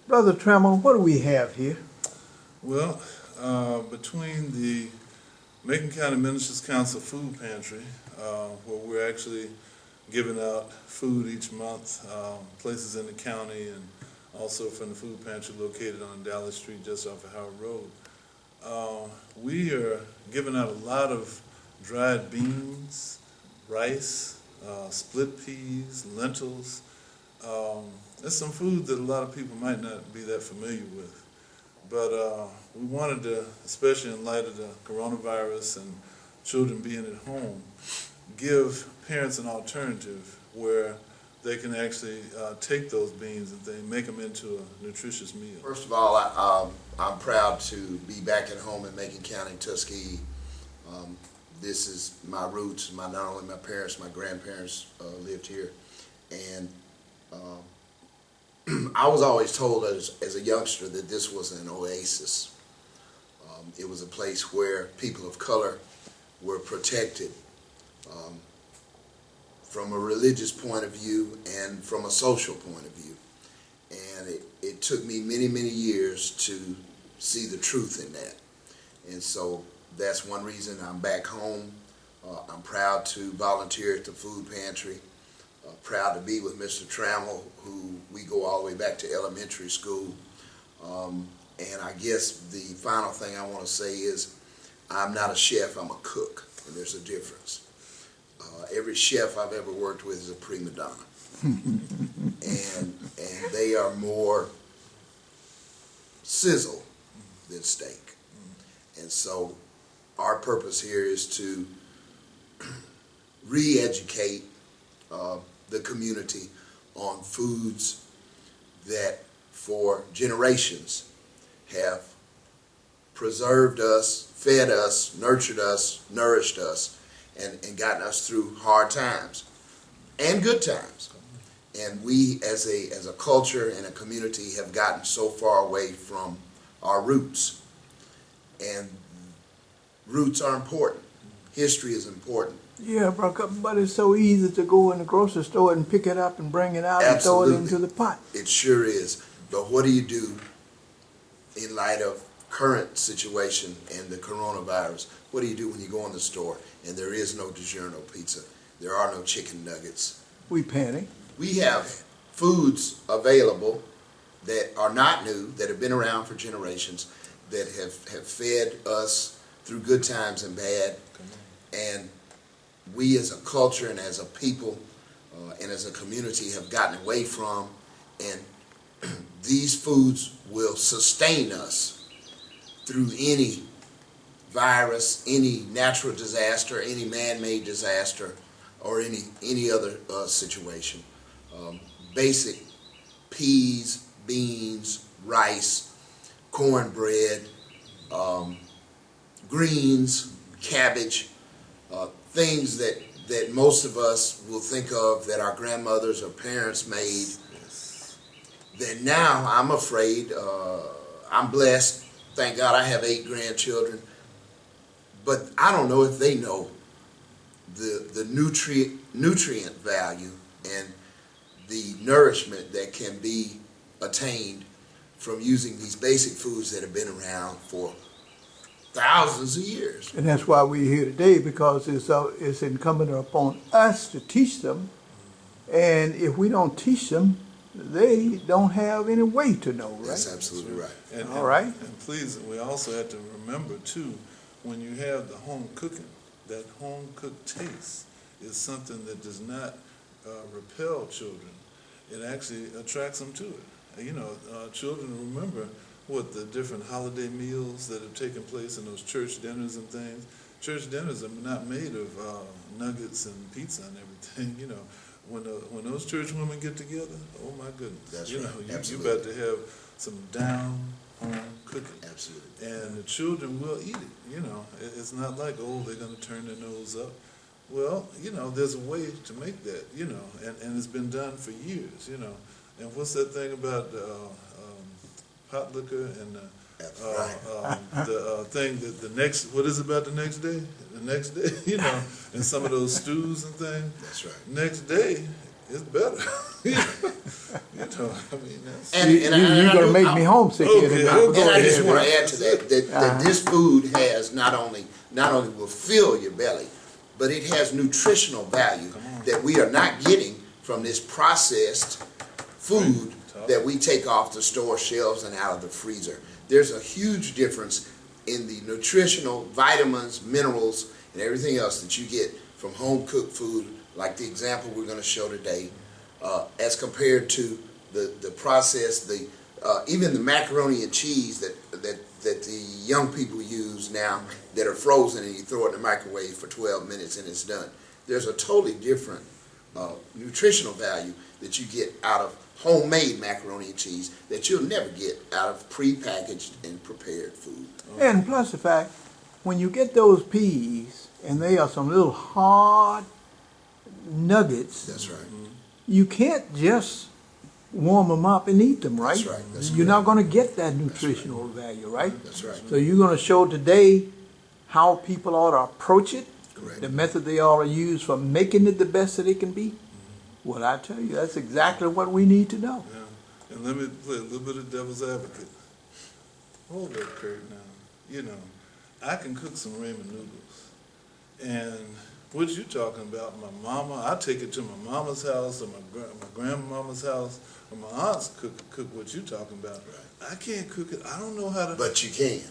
Brother Trammell, what do we have here? Well, between the Macon County Ministers Council Food Pantry, where we're actually giving out food each month, places in the county, and also from the food pantry located on Dallas Street just off of Howard Road, we are giving out a lot of dried beans, rice, split peas, lentils. There's some food that a lot of people might not be that familiar with. But we wanted to, especially in light of the coronavirus and children being at home, give parents an alternative where they can actually take those beans and they make them into a nutritious meal. First of all, I'm proud to be back at home in Macon County, Tuskegee. This is my roots. Not only my parents, my grandparents lived here. And I was always told as a youngster that this was an oasis. It was a place where people of color were protected from a religious point of view and from a social point of view. And it took me many, many years to see the truth in that. And so that's one reason I'm back home. I'm proud to volunteer at the food pantry. Proud to be with Mr. Trammell, who we go all the way back to elementary school. And I guess the final thing I want to say is I'm not a chef, I'm a cook, and there's a difference. Every chef I've ever worked with is a prima donna. and they are more sizzle than steak. And so our purpose here is to re-educate the community on foods that for generations have preserved us, fed us, nurtured us, nourished us, and gotten us through hard times and good times. And we as a culture and a community have gotten so far away from our roots. And roots are important. History is important. Yeah, but it's so easy to go in the grocery store and pick it up and bring it out Absolutely. and throw it into the pot. It sure is. But what do you do in light of current situation and the coronavirus? What do you do when you go in the store and there is no DiGiorno pizza? There are no chicken nuggets. We panic. We have foods available that are not new, that have been around for generations, that have fed us through good times and bad. And we as a culture and as a people and as a community have gotten away from, and these foods will sustain us through any virus, any natural disaster, any man-made disaster, or any other situation. Basic peas, beans, rice, cornbread, greens, cabbage, things that most of us will think of that our grandmothers or parents made. That now I'm afraid, I'm blessed, thank God I have 8 grandchildren, but I don't know if they know the nutrient value and the nourishment that can be attained from using these basic foods that have been around for thousands of years. And that's why we're here today, because it's incumbent upon us to teach them. And if we don't teach them, they don't have any way to know, right? That's absolutely right. All right. And please, we also have to remember, too, when you have the home cooking, that home-cooked taste is something that does not repel children. It actually attracts them to it. You know, children remember the different holiday meals that have taken place in those church dinners and things. Church dinners are not made of nuggets and pizza and everything. You know, when those church women get together, oh my goodness, that's you right. know, you about to have some down home cooking. Absolutely. And the children will eat it. You know, it's not like, oh, they're going to turn their nose up. Well, you know, there's a way to make that. You know, and it's been done for years. You know, and what's that thing about hot liquor and the thing that the next, what is it about the next day? The next day, you know, and some of those stews and things. That's right. Next day, it's better. You know, I mean, that's... You're going to make me homesick here Okay, tonight. okay. And I just ahead, want man. to add to that this food has not only will fill your belly, but it has nutritional value that we are not getting from this processed food that we take off the store shelves and out of the freezer. There's a huge difference in the nutritional vitamins, minerals, and everything else that you get from home cooked food, like the example we're going to show today, as compared to the processed, even the macaroni and cheese that the young people use now that are frozen and you throw it in the microwave for 12 minutes and it's done. There's a totally different nutritional value that you get out of homemade macaroni and cheese that you'll never get out of prepackaged and prepared food. And plus the fact, when you get those peas, and they are some little hard nuggets, That's right. you can't just warm them up and eat them, right? That's right. That's You're not going to get that nutritional value, right? That's right. So you're going to show today how people ought to approach it, Correct. the method they ought to use for making it the best that it can be. Well, I tell you, that's exactly what we need to know. Yeah. And let me play a little bit of devil's advocate. Hold up, Kurt, now. You know, I can cook some ramen noodles. And what you talking about, my mama, I take it to my mama's house or my grandmama's house, or my aunts cook what you talking about. Right. I can't cook it. I don't know how to. But you can,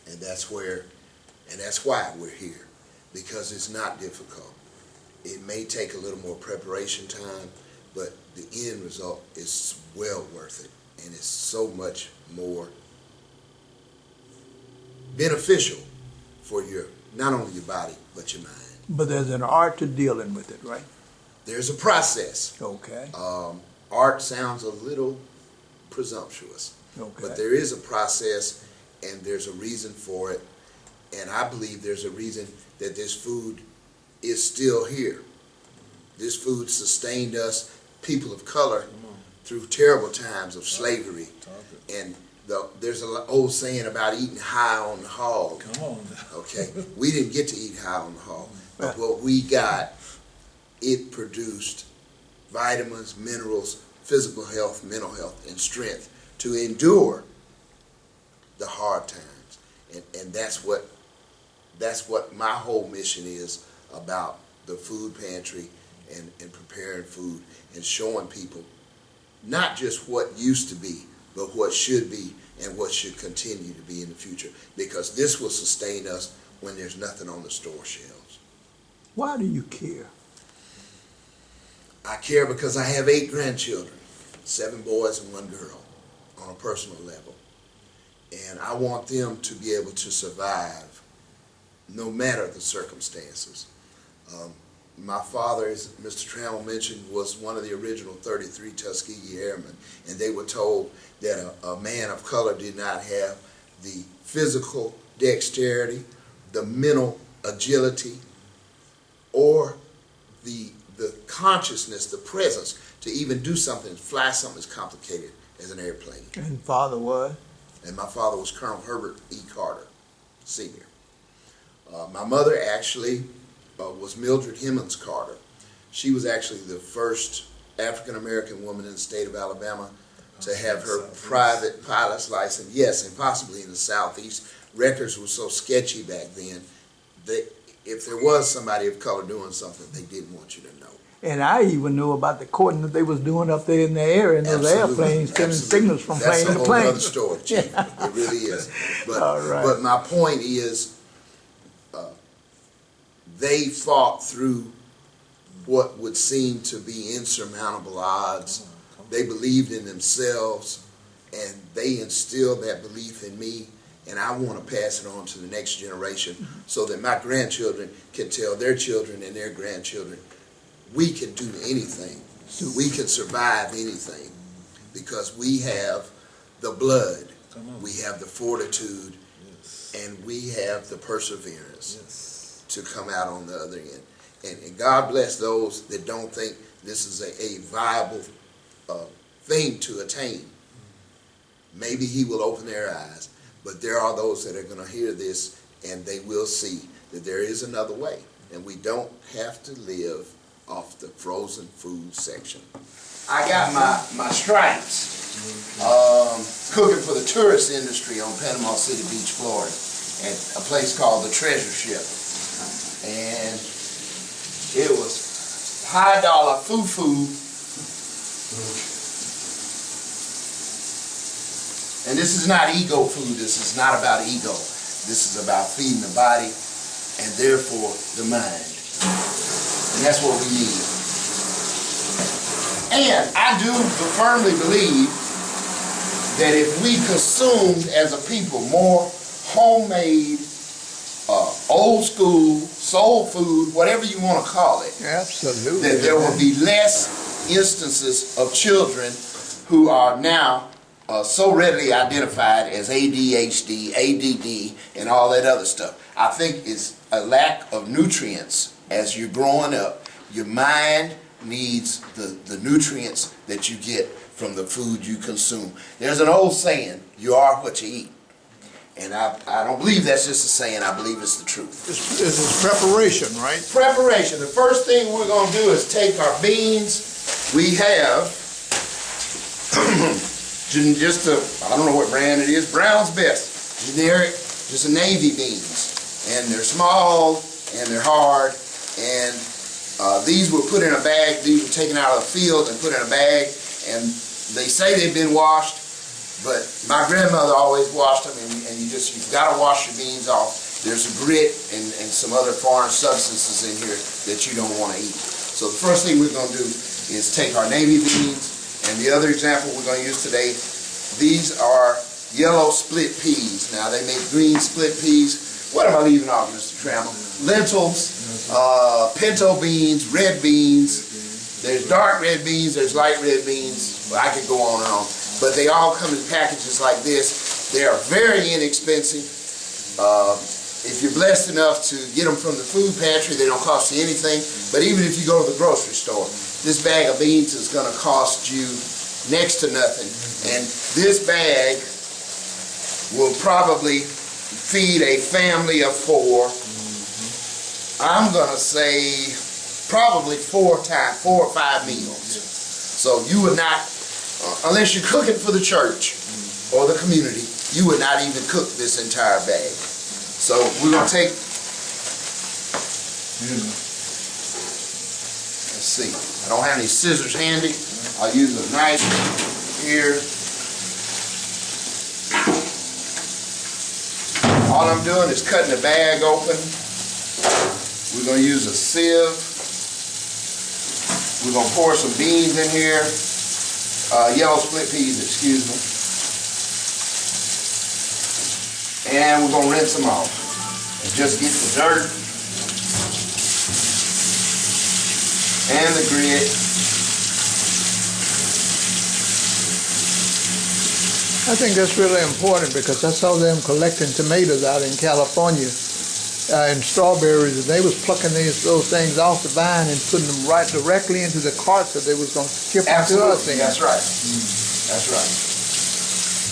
and that's why we're here, because it's not difficult. It may take a little more preparation time, but the end result is well worth it, and it's so much more beneficial for not only your body, but your mind. But there's an art to dealing with it, right? There's a process. Okay. Art sounds a little presumptuous, Okay. but there is a process, and there's a reason for it, and I believe there's a reason that this food is still here. This food sustained us, people of color, through terrible times of slavery. And there's an old saying about eating high on the hog. Come on now. Okay, we didn't get to eat high on the hog, but what we got, it produced vitamins, minerals, physical health, mental health, and strength to endure the hard times. And that's what my whole mission is about the food pantry and preparing food and showing people not just what used to be, but what should be and what should continue to be in the future, because this will sustain us when there's nothing on the store shelves. Why do you care? I care because I have 8 grandchildren, 7 boys and 1 girl, on a personal level. And I want them to be able to survive no matter the circumstances. My father, as Mr. Trammell mentioned, was one of the original 33 Tuskegee Airmen, and they were told that a man of color did not have the physical dexterity, the mental agility, or the consciousness, the presence to even do something, fly something as complicated as an airplane. And father was? And my father was Colonel Herbert E. Carter, Sr. My mother actually was Mildred Hemmons Carter. She was actually the first African-American woman in the state of Alabama to have her private pilot's license. Yes, and possibly in the Southeast. Records were so sketchy back then that if there was somebody of color doing something, they didn't want you to know. And I even knew about the courting that they was doing up there in the air in those airplanes, sending signals from plane to plane. That's a whole other story, Chief. It really is. But, All right. but my point is, they fought through what would seem to be insurmountable odds. They believed in themselves, and they instilled that belief in me, and I want to pass it on to the next generation so that my grandchildren can tell their children and their grandchildren, we can do anything. We can survive anything because we have the blood, we have the fortitude, and we have the perseverance to come out on the other end. And God bless those that don't think this is a viable thing to attain. Maybe He will open their eyes, but there are those that are going to hear this and they will see that there is another way, and we don't have to live off the frozen food section. I got my stripes. Cooking for the tourist industry on Panama City Beach, Florida, at a place called the Treasure Ship. And it was high dollar foo-foo. And this is not ego food. This is not about ego. This is about feeding the body and therefore the mind. And that's what we need. And I do firmly believe that if we consumed as a people more homemade, old school, soul food, whatever you want to call it, Absolutely. that there will be less instances of children who are now so readily identified as ADHD, ADD, and all that other stuff. I think it's a lack of nutrients as you're growing up. Your mind needs the nutrients that you get from the food you consume. There's an old saying, you are what you eat. And I don't believe that's just a saying, I believe it's the truth. This is preparation, right? Preparation. The first thing we're going to do is take our beans. We have just I don't know what brand it is, Brown's Best. Generic, just a navy beans. And they're small and they're hard. And these were put in a bag. These were taken out of the field and put in a bag. And they say they've been washed, but my grandmother always washed them, and you've got to wash your beans off. There's a grit and some other foreign substances in here that you don't want to eat. So the first thing we're going to do is take our navy beans, and the other example we're going to use today, these are yellow split peas. Now they make green split peas. What am I leaving off, Mr. Trammell? Lentils, pinto beans, red beans. There's dark red beans, there's light red beans. Well, I could go on and on. But they all come in packages like this. They are very inexpensive. If you're blessed enough to get them from the food pantry, they don't cost you anything. But even if you go to the grocery store, this bag of beans is going to cost you next to nothing. And this bag will probably feed a family of 4. I'm going to say probably 4 or 5 meals. So you would not, unless you're cooking for the church or the community, you would not even cook this entire bag. So we're going to take, let's see, I don't have any scissors handy. I'll use a knife here. All I'm doing is cutting the bag open. We're going to use a sieve. We're going to pour some beans in here. Yellow split peas, excuse me. And we're going to rinse them off. And just get the dirt and the grit. I think that's really important because I saw them collecting tomatoes out in California and strawberries, and they was plucking those things off the vine and putting them right directly into the carts that they was going to ship them to us in. That's right. That's right.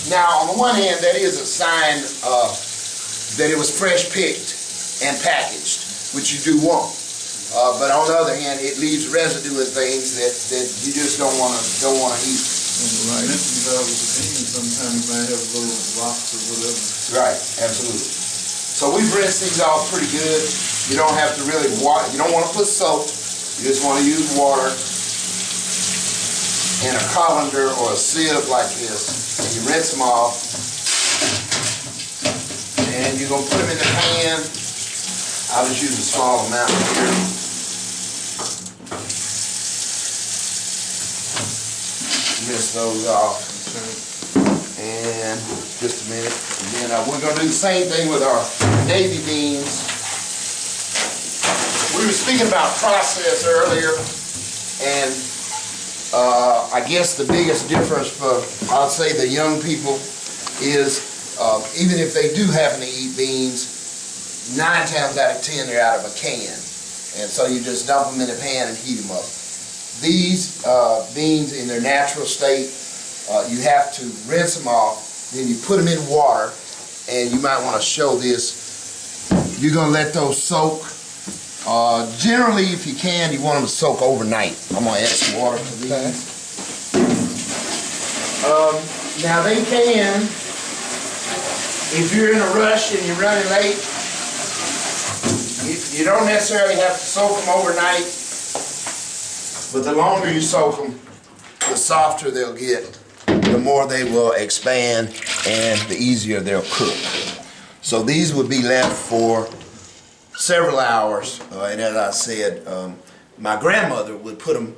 Now, on the one hand, that is a sign that it was fresh picked and packaged, which you do want. But on the other hand, it leaves residue and things that you just don't want to eat. Right. Sometimes you might have little rocks or whatever. Right, absolutely. So we've rinsed these off pretty good. You don't have to really water. You don't want to put soap. You just want to use water and a colander or a sieve like this. And you rinse them off. And you're going to put them in the pan. I'll just use a small amount here. Rinse those off. And just a minute. And then we're going to do the same thing with our navy beans. We were speaking about process earlier, and I guess the biggest difference for, I'll say, the young people is even if they do happen to eat beans, 9 times out of 10 they're out of a can. And so you just dump them in a pan and heat them up. These beans in their natural state, you have to rinse them off, then you put them in water, and you might want to show this. You're going to let those soak. Generally, if you can, you want them to soak overnight. I'm going to add some water to these. Now they can, if you're in a rush and you're running late, you don't necessarily have to soak them overnight, but the longer you soak them, the softer they'll get, the more they will expand, and the easier they'll cook. So these would be left for several hours, and as I said, my grandmother would put them,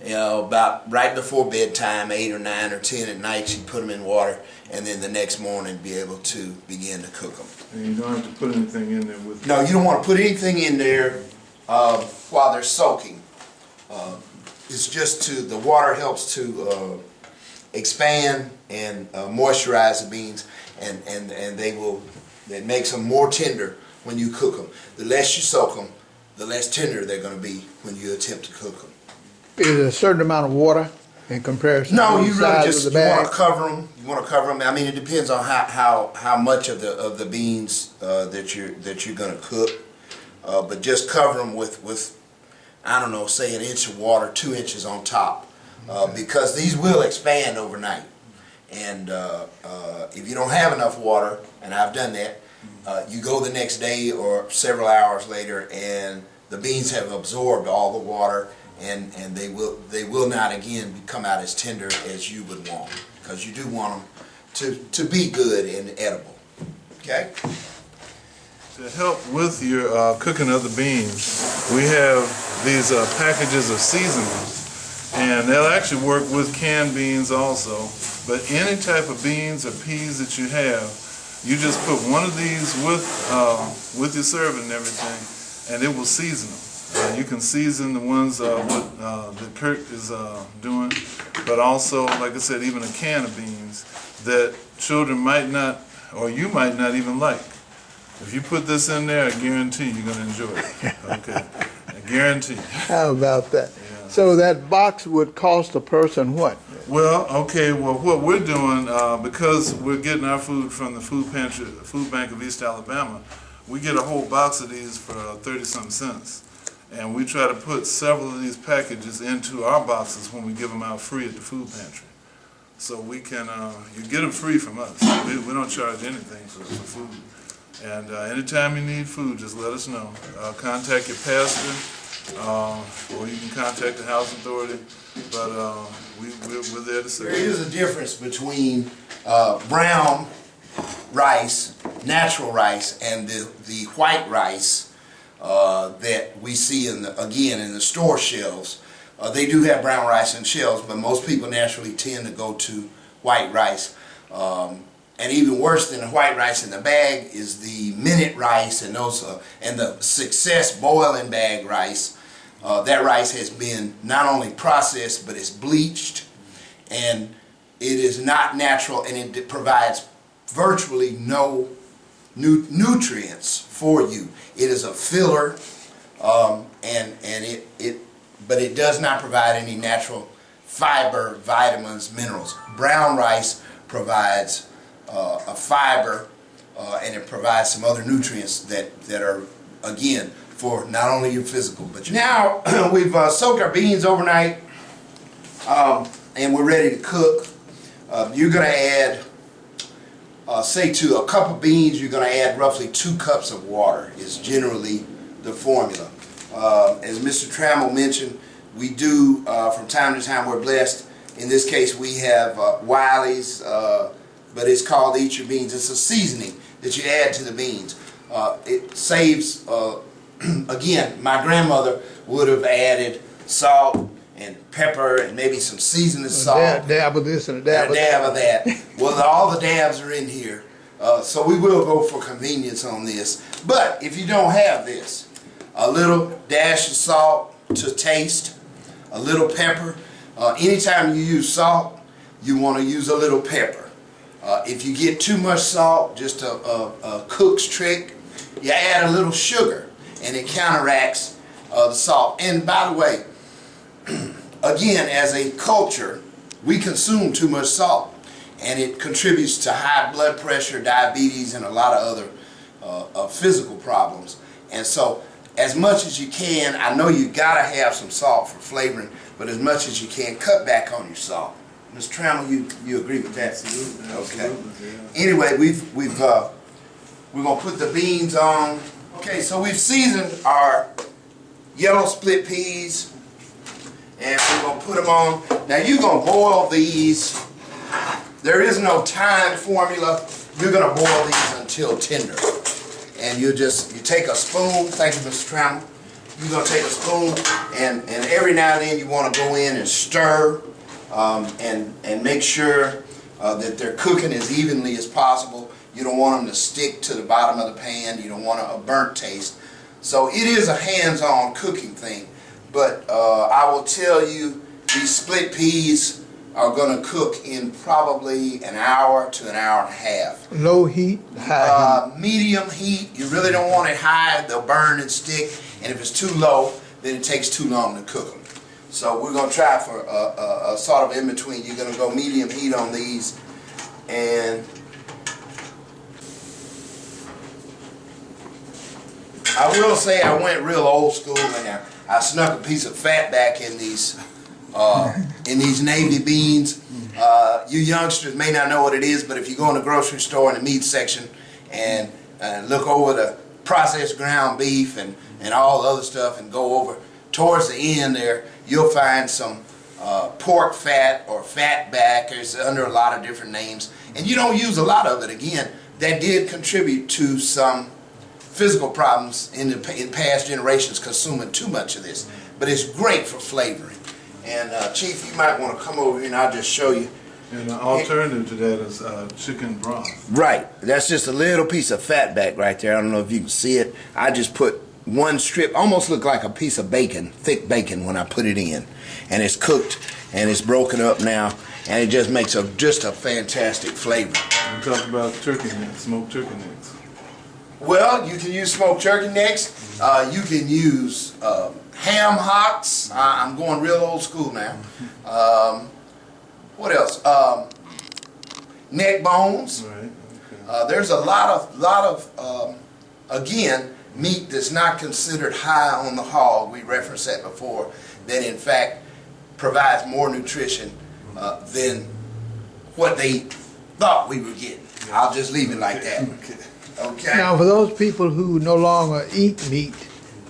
about right before bedtime, 8 or 9 or 10 at night. She'd put them in water, and then the next morning be able to begin to cook them. And you don't have to put anything in there with. No, you don't want to put anything in there while they're soaking. It's just the water helps to expand and moisturize the beans, and it makes them more tender when you cook them. The less you soak them, the less tender they're going to be when you attempt to cook them. Is there a certain amount of water in comparison No, to you the really size just of the you bag? want to cover them. You want to cover them. I mean, it depends on how much of the beans that you're going to cook, but just cover them with I don't know, say 1 inch of water, 2 inches on top, because these will expand overnight. And if you don't have enough water, and I've done that, you go the next day or several hours later, and the beans have absorbed all the water, and they will not again come out as tender as you would want, because you do want them to be good and edible. Okay. To help with your cooking of the beans, we have these packages of seasonings, and they'll actually work with canned beans also. But any type of beans or peas that you have, you just put one of these with your serving and everything, and it will season them. You can season the ones that Kurt is doing, but also, like I said, even a can of beans that children might not, or you might not even like. If you put this in there, I guarantee you're going to enjoy it. Okay, I guarantee. How about that? Yeah. So that box would cost a person what? Well, okay. Well, what we're doing, because we're getting our food from the food pantry, Food Bank of East Alabama, we get a whole box of these for 30-something cents, and we try to put several of these packages into our boxes when we give them out free at the food pantry. So we can, you get them free from us. We don't charge anything for food. And anytime you need food, just let us know. Contact your pastor, or you can contact the house authority. But we're there to serve. There is a difference between brown rice, natural rice, and the white rice that we see in the store shelves. They do have brown rice in shelves, but most people naturally tend to go to white rice. And even worse than the white rice in the bag is the minute rice and the Success boiling bag rice. That rice has been not only processed, but it's bleached, and it is not natural, and it provides virtually no nutrients for you. It is a filler, but it does not provide any natural fiber, vitamins, minerals. Brown rice provides a fiber, and it provides some other nutrients that are, again, for not only your physical, but your... Now, we've soaked our beans overnight, and we're ready to cook. You're going to add, say to a cup of beans, you're going to add roughly 2 cups of water is generally the formula. As Mr. Trammell mentioned, we do, from time to time, we're blessed. In this case, we have Wiley's, but it's called Eat Your Beans. It's a seasoning that you add to the beans. It saves, again, my grandmother would have added salt and pepper and maybe some seasoning salt. A dab of this and a dab of that. Well, all the dabs are in here. So we will go for convenience on this. But if you don't have this, a little dash of salt to taste, a little pepper. Anytime you use salt, you want to use a little pepper. If you get too much salt, just a cook's trick, you add a little sugar, and it counteracts the salt. And by the way, again, as a culture, we consume too much salt, and it contributes to high blood pressure, diabetes, and a lot of other physical problems. And so, as much as you can, I know you gotta have some salt for flavoring, but as much as you can, cut back on your salt. Mr. Trammell, you agree with that? Absolutely, Okay. absolutely, yeah. Anyway, we're gonna put the beans on. Okay, so we've seasoned our yellow split peas, and we're gonna put them on. Now you're gonna boil these. There is no time formula. You're gonna boil these until tender. And you take a spoon. Thank you, Mr. Trammell. You're gonna take a spoon, and every now and then you want to go in and stir, and make sure that they're cooking as evenly as possible. You don't want them to stick to the bottom of the pan. You don't want a burnt taste. So it is a hands-on cooking thing. But I will tell you, these split peas are going to cook in probably an hour to an hour and a half. Low heat, high heat? Medium heat. You really don't want it high. They'll burn and stick. And if it's too low, then it takes too long to cook them. So we're going to try for a sort of in-between. You're going to go medium heat on these. And I will say I went real old school, and I snuck a piece of fat back in these navy beans. You youngsters may not know what it is, but if you go in the grocery store in the meat section and look over the processed ground beef and all the other stuff and go over towards the end there, you'll find some pork fat or fat back. It's under a lot of different names, and you don't use a lot of it. Again, that did contribute to some physical problems in past generations consuming too much of this, but it's great for flavoring. And Chief, you might want to come over here and I'll just show you. And the alternative to that is chicken broth. Right, that's just a little piece of fat back right there. I don't know if you can see it. I just put one strip, almost look like a piece of bacon, thick bacon when I put it in. And it's cooked and it's broken up now, and it just makes just a fantastic flavor. We talked about turkey necks, smoked turkey necks. Well, you can use smoked turkey necks. You can use ham hocks. I'm going real old school now. What else? Neck bones. Right. Okay. There's a lot of again, meat that's not considered high on the hog. We referenced that before. That in fact provides more nutrition than what they thought we were getting. I'll just leave it like that. Okay. Okay. Now, for those people who no longer eat meat,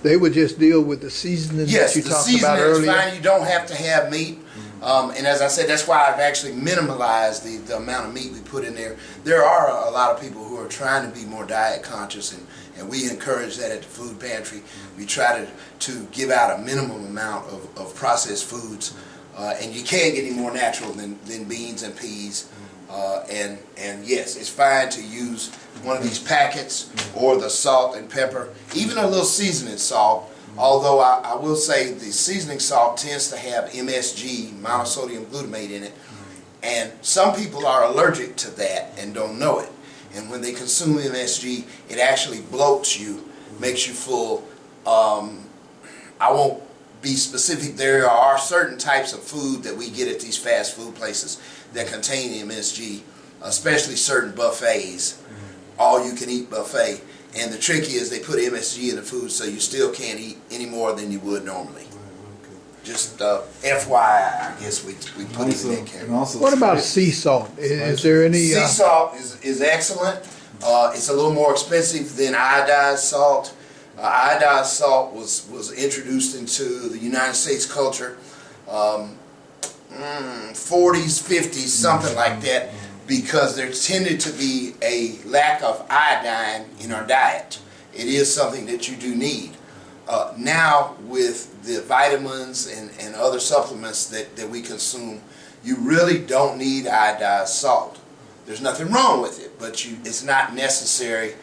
they would just deal with the seasoning Yes, that you the talked seasoning about is earlier? fine. You don't have to have meat. And as I said, that's why I've actually minimalized the amount of meat we put in there. There are a lot of people who are trying to be more diet conscious, and we encourage that at the food pantry. We try to give out a minimum amount of processed foods, and you can't get any more natural than beans and peas. And yes, it's fine to use one of these packets or the salt and pepper, even a little seasoning salt. Although I will say the seasoning salt tends to have MSG, monosodium glutamate, in it, and some people are allergic to that and don't know it. And when they consume MSG, it actually bloats you, makes you full. I won't be specific. There are certain types of food that we get at these fast food places that contain MSG, especially certain buffets, all-you-can-eat buffet. And the trick is they put MSG in the food, so you still can't eat any more than you would normally. Right, okay. Just FYI, I guess we put it in that category. What about sea salt? Is there any... Sea salt is excellent. It's a little more expensive than iodized salt. Iodized salt was introduced into the United States culture 40s, 50s, something like that, because there tended to be a lack of iodine in our diet. It is something that you do need. Now with the vitamins and other supplements that we consume, you really don't need iodized salt. There's nothing wrong with it, but it's not necessary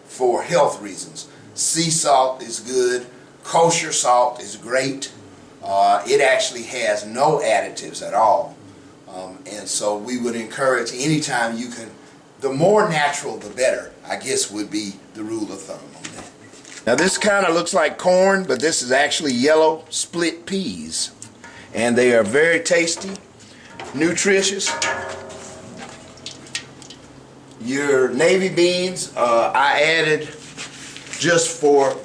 for health reasons. Sea salt is good. Kosher salt is great. It actually has no additives at all. And so we would encourage anytime you can, the more natural the better, I guess would be the rule of thumb on that. Now this kind of looks like corn, but this is actually yellow split peas. And they are very tasty, nutritious. Your navy beans, I added just for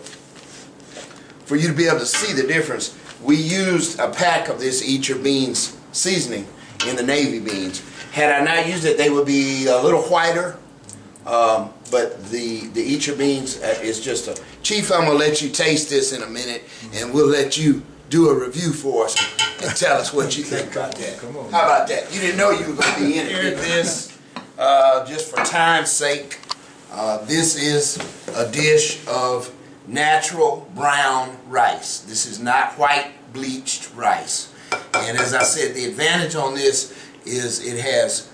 you to be able to see the difference. We used a pack of this Eat Your Beans seasoning in the navy beans. Had I not used it, they would be a little whiter. But the Eat Your Beans is just a... Chief, I'm going to let you taste this in a minute, and we'll let you do a review for us and tell us what you think about that. Come on. How about that? You didn't know you were going to be in it. Here it is, just for time's sake. This is a dish of natural brown rice. This is not white bleached rice. And as I said, the advantage on this is it has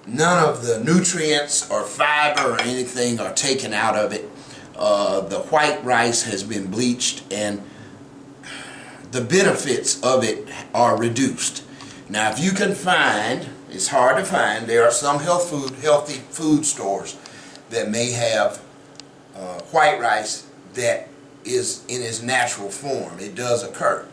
none of the nutrients or fiber or anything are taken out of it. The white rice has been bleached and the benefits of it are reduced. Now if you can find, it's hard to find, there are some healthy food stores that may have white rice that is in its natural form. It does occur.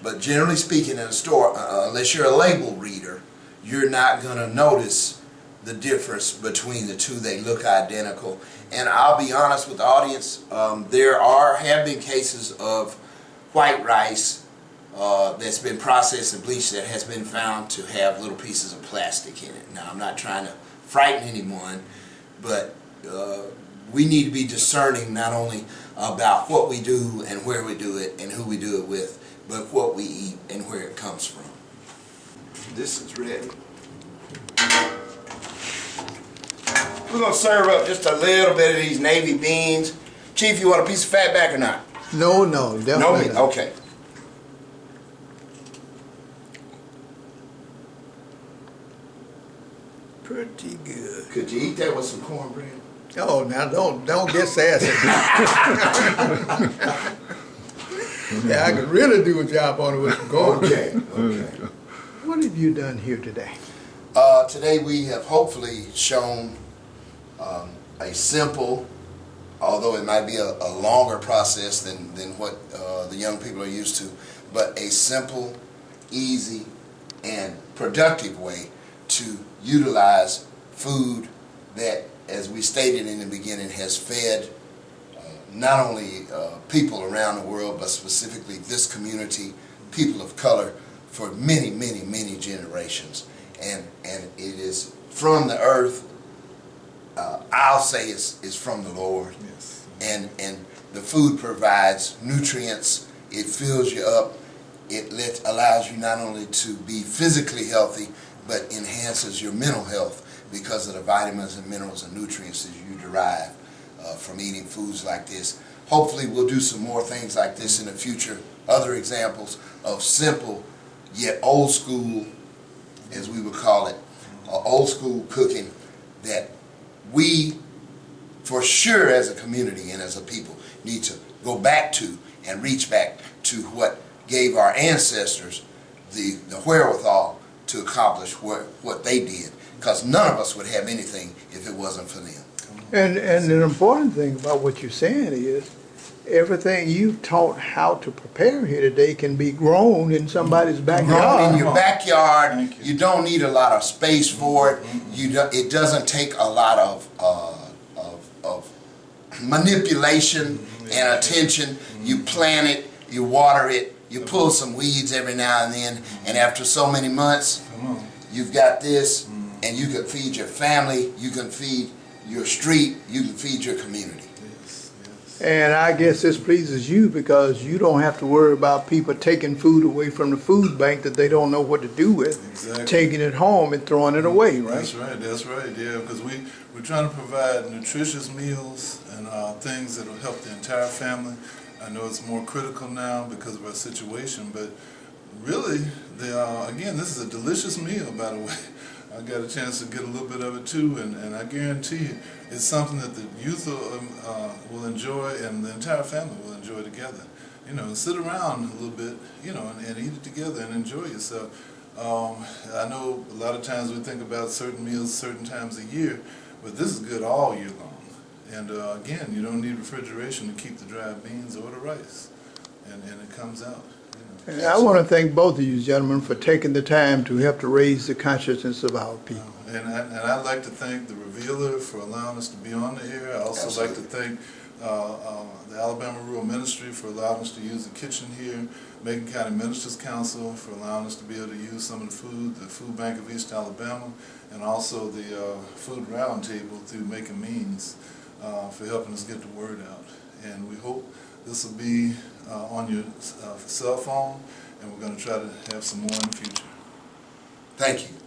But generally speaking in a store, unless you're a label reader, you're not going to notice the difference between the two. They look identical. And I'll be honest with the audience, there have been cases of white rice that's been processed and bleached that has been found to have little pieces of plastic in it. Now I'm not trying to frighten anyone, but we need to be discerning not only about what we do and where we do it and who we do it with, but what we eat and where it comes from. This is ready. We're going to serve up just a little bit of these navy beans. Chief, you want a piece of fat back or not? No, definitely No? not. Okay. Pretty good. Could you eat that with some cornbread? Oh, now don't get sassy. Yeah, I could really do a job on it with some cornbread. Okay. What have you done here today? Today we have hopefully shown a simple, although it might be a longer process than what the young people are used to, but a simple, easy, and productive way to utilize food that, as we stated in the beginning, has fed not only people around the world, but specifically this community, people of color, for many, many, many generations. And it is from the earth. I'll say it's from the Lord. Yes. And the food provides nutrients. It fills you up. It allows you not only to be physically healthy, but enhances your mental health because of the vitamins and minerals and nutrients that you derive from eating foods like this. Hopefully we'll do some more things like this in the future. Other examples of simple yet old school, as we would call it, old school cooking that we, for sure as a community and as a people, need to go back to and reach back to what gave our ancestors the wherewithal to accomplish what they did, because none of us would have anything if it wasn't for them. And the important thing about what you're saying is everything you've taught how to prepare here today can be grown in somebody's backyard. Grown in your backyard. You don't need a lot of space for it. It doesn't take a lot of manipulation and attention. You plant it, you water it, you pull some weeds every now and then, and after so many months, you've got this, and you can feed your family, you can feed your street, you can feed your community. And I guess this pleases you because you don't have to worry about people taking food away from the food bank that they don't know what to do with, taking it home and throwing it away, right? That's right, yeah, because we're trying to provide nutritious meals and things that will help the entire family. I know it's more critical now because of our situation, but really, again, this is a delicious meal, by the way. I got a chance to get a little bit of it too, and I guarantee you it's something that the youth will enjoy and the entire family will enjoy together. You know, sit around a little bit, you know, and eat it together and enjoy yourself. I know a lot of times we think about certain meals certain times a year, but this is good all year long. And again, you don't need refrigeration to keep the dried beans or the rice, and it comes out. And I want to thank both of you gentlemen for taking the time to help to raise the consciousness of our people. And I'd like to thank the Revealer for allowing us to be on the air. I also like to thank the Alabama Rural Ministry for allowing us to use the kitchen here, Macon County Ministers Council for allowing us to be able to use some of the food, the Food Bank of East Alabama, and also the Food Roundtable through Making Means for helping us get the word out. And we hope this will be on your cell phone, and we're going to try to have some more in the future. Thank you.